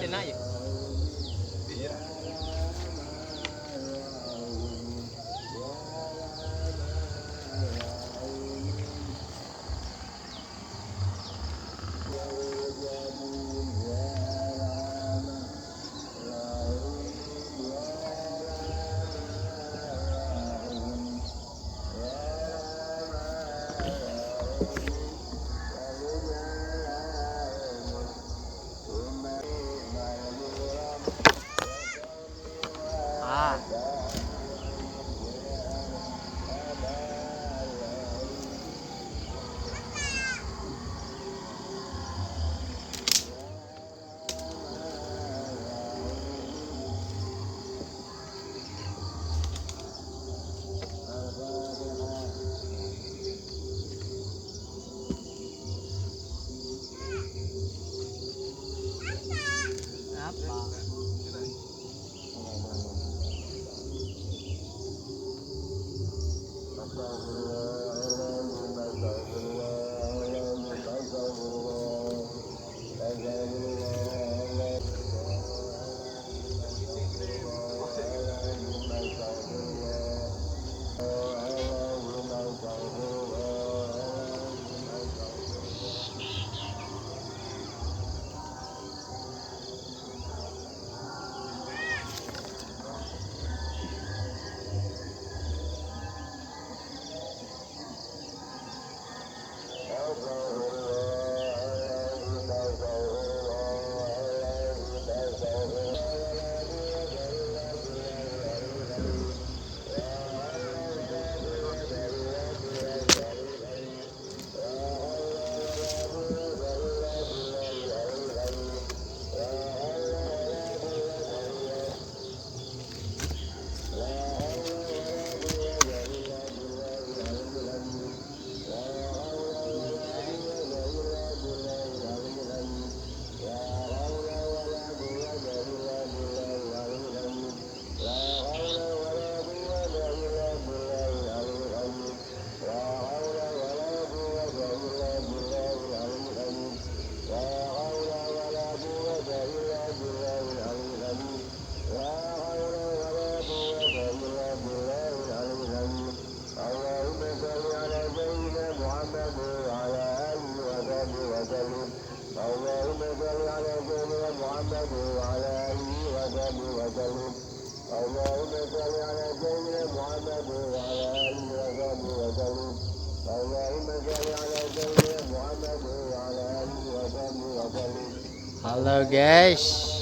enak ya. Iya. Ah, apa? اللهم صل على سيدنا محمد وعلى آله وصحبه وسلم. اللهم صل على سيدنا محمد وعلى آله وصحبه وسلم. اللهم صل على سيدنا محمد وعلى آله وصحبه وسلم. Halo guys.